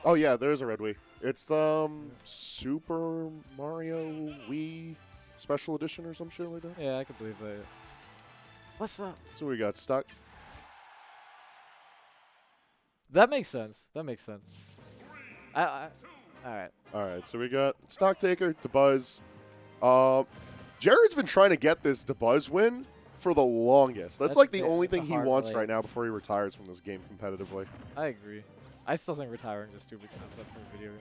Oh yeah, there is a red Wii. It's Super Mario Wii Special Edition or some shit like that. Yeah, I could believe that. What's up? So we got stock. That makes sense. That makes sense. All right. All right, so we got Stocktaker, Dabuz. Jared's been trying to get this Dabuz win for the longest. That's like the only thing he wants right now before he retires from this game competitively. I agree. I still think retiring is a stupid concept for a video game.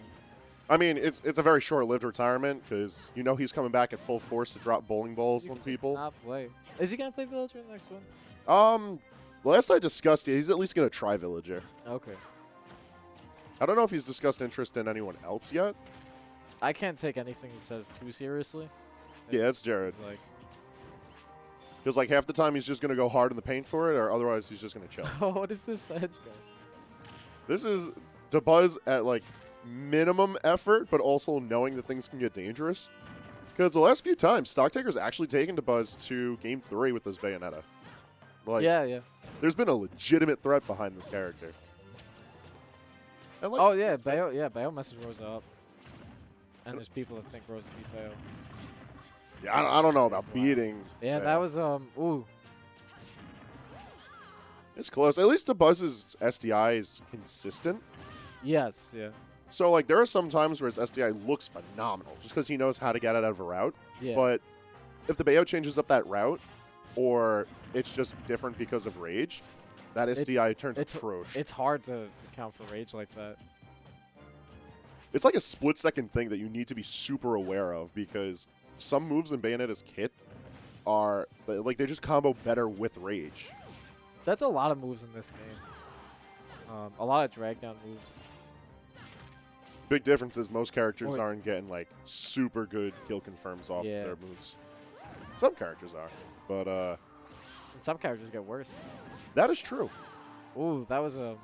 I mean, it's a very short-lived retirement because you know he's coming back at full force to drop bowling balls on people. Not play. Is he gonna play Villager in the next one? Last I discussed, he's at least gonna try Villager. Okay. I don't know if he's discussed interest in anyone else yet. I can't take anything he says too seriously. Yeah, it's Jared. It's like, Because like half the time he's just gonna go hard in the paint for it, or otherwise he's just gonna chill. oh, what is this edge guy? This is Dabuz at like minimum effort, but also knowing that things can get dangerous. Because the last few times, Stocktaker's actually taken Dabuz to Game 3 with this Bayonetta. Like, Yeah. there's been a legitimate threat behind this character. And like, Oh yeah, Bayo. Yeah, Bayo messes Rosa up. And there's people that think Rosa beat Bayo. yeah, I don't know about beating. Yeah, that was ooh. It's close. At least Dabuz's SDI is consistent. Yes, yeah. So like there are some times where his SDI looks phenomenal just because he knows how to get it out of a route. Yeah. But if the Bayo changes up that route, or it's just different because of rage, that SDI turns atrocious. It's hard to account for rage like that. It's like a split-second thing that you need to be super aware of because some moves in Bayonetta's kit are like they just combo better with rage. That's a lot of moves in this game. A lot of drag down moves. Big difference is most characters aren't getting like super good kill confirms off their moves. Some characters are, but And some characters get worse. that is true. Ooh, that was a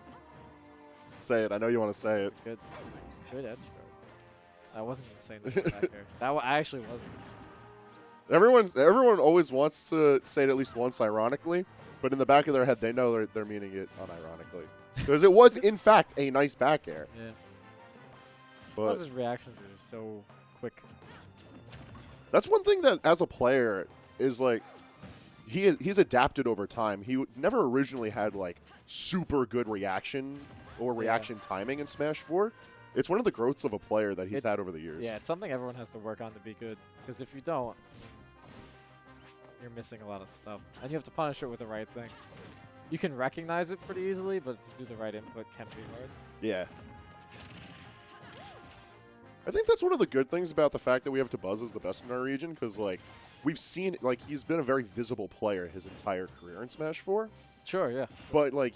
Say it. I know you want to say it. good edge guard. I wasn't gonna say nothing back there. I actually wasn't. Everyone always wants to say it at least once ironically, but in the back of their head they know they're meaning it unironically. Because it was in fact a nice back air. Yeah. But Plus his reactions are so quick. that's one thing that as a player is like he's adapted over time. He never originally had like super good reaction or reaction timing in Smash 4. It's one of the growths of a player that he's had over the years. Yeah, it's something everyone has to work on to be good. Because if you don't, you're missing a lot of stuff. And you have to punish it with the right thing. You can recognize it pretty easily, but to do the right input can be hard. Yeah. I think that's one of the good things about the fact that we have Dabuz as the best in our region, because like we've seen like he's been a very visible player his entire career in Smash 4. Sure, yeah. But like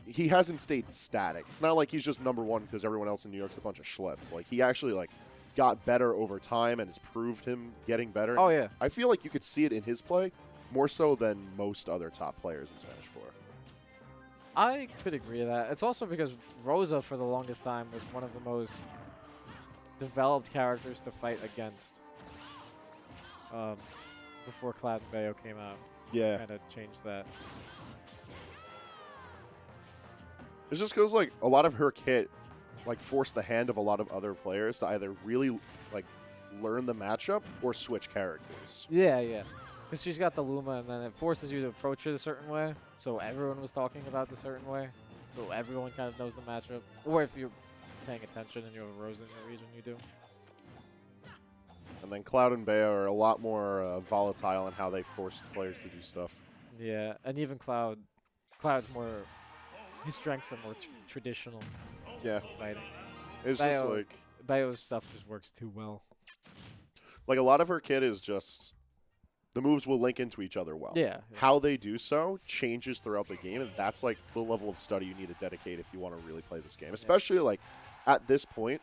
he hasn't stayed static. It's not like he's just number one because everyone else in New York's a bunch of schleps. Like he actually like got better over time and has proved him getting better. Oh yeah. I feel like you could see it in his play more so than most other top players in Smash 4. I could agree with that. It's also because Rosa, for the longest time, was one of the most developed characters to fight against before Cloud and Bayo came out. Yeah. Kind of changed that. It's just because like a lot of her kit like forced the hand of a lot of other players to either really like learn the matchup or switch characters. Yeah, yeah. Because she's got the Luma, and then it forces you to approach it a certain way. So everyone was talking about the certain way. So everyone kind of knows the matchup. Or if you're paying attention and you have a Rose in your region, you do. And then Cloud and Bayo are a lot more volatile in how they force players to do stuff. Yeah, and even Cloud's more, his strengths are more traditional. Yeah. Fighting. It's just like Bayo's stuff just works too well. Like a lot of her kit is just the moves will link into each other well. Yeah. How they do so changes throughout the game, and that's like the level of study you need to dedicate if you want to really play this game. Especially like at this point,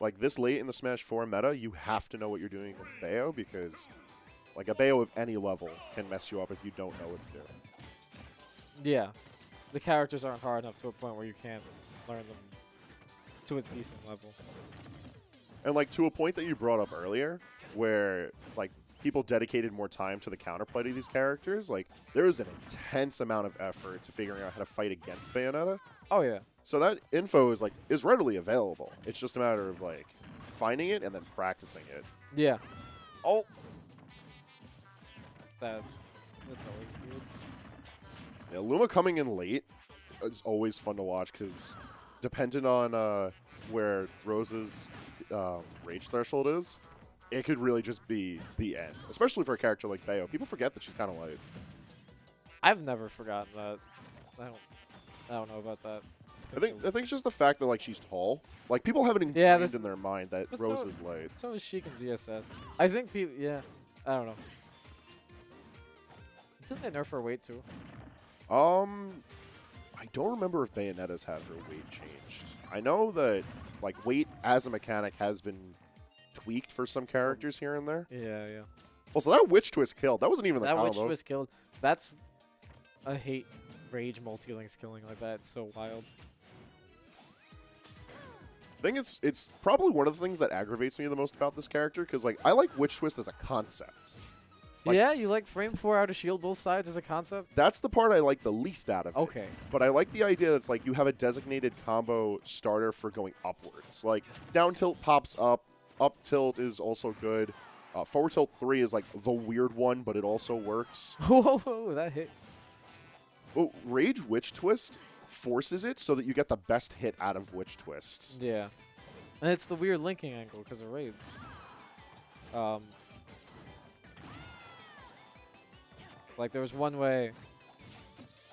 like this late in the Smash 4 meta, you have to know what you're doing against Bayo because like a Bayo of any level can mess you up if you don't know what to do. Yeah. The characters aren't hard enough to a point where you can't learn them to a decent level. And like to a point that you brought up earlier, where like people dedicated more time to the counterplay to these characters, like there was an intense amount of effort to figuring out how to fight against Bayonetta. Oh yeah. So that info is readily available. It's just a matter of like finding it and then practicing it. Yeah. Oh. That's always weird. Yeah, Luma coming in late is always fun to watch because depending on where Rose's rage threshold is, it could really just be the end, especially for a character like Bayo. People forget that she's kind of light. I've never forgotten that. I don't know about that. I think it's just the fact that like she's tall. Like people haven't ingrained in their mind that Rose is light. So is Sheik and ZSS. I think people. Yeah. I don't know. Didn't they nerf her weight too? I don't remember if Bayonetta's had her weight changed. I know that like weight as a mechanic has been tweaked for some characters here and there. Yeah, yeah. Also, that witch twist killed. That wasn't even the That combo. witch twist killed. That's I hate rage multi-links killing like that. It's so wild. I think it's probably one of the things that aggravates me the most about this character because like I like witch twist as a concept. Like, yeah, you like frame 4 out of shield both sides as a concept? That's the part I like the least out of it. Okay. But I like the idea that it's like you have a designated combo starter for going upwards. Like down tilt pops up tilt is also good. Forward tilt 3 is like the weird one, but it also works. Whoa, that hit. Oh, Rage Witch Twist forces it so that you get the best hit out of Witch Twist. Yeah. And it's the weird linking angle because of Rage. Like, there was one way,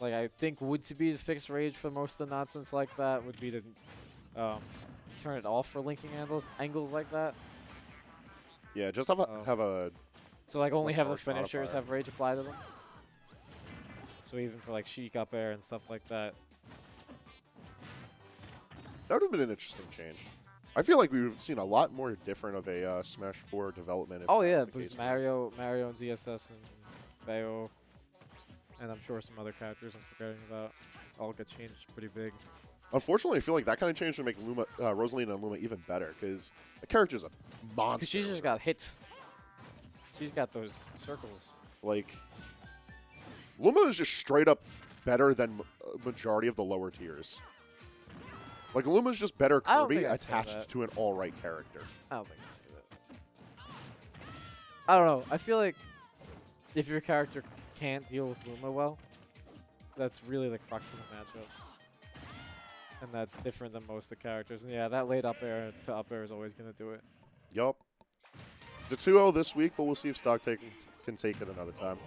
like, I think would to be to fix Rage for most of the nonsense like that would be to turn it off for linking angles like that. Yeah, just have a so, like, only have the harsh finishers modifier. have Rage apply to them. So even for, like, Sheik up air and stuff like that. That would have been an interesting change. I feel like we've seen a lot more different of a Smash 4 development. Oh, yeah, because Mario and ZSS and Bayo, and I'm sure some other characters I'm forgetting about, all get changed pretty big. Unfortunately, I feel like that kind of change would make Rosalina and Luma even better because the character's a monster. Because she's just got hits. She's got those circles. Like, Luma is just straight up better than a majority of the lower tiers. Like, Luma's just better I don't Kirby think I'd say attached that. to an all-right character. I don't think I'd say that. I don't know. I feel like if your character can't deal with Luma well, that's really the crux of the matchup. And that's different than most of the characters. And yeah, that late up air to up air is always going to do it. Yup. The 2-0 this week, but we'll see if Stocktaker can take it another time.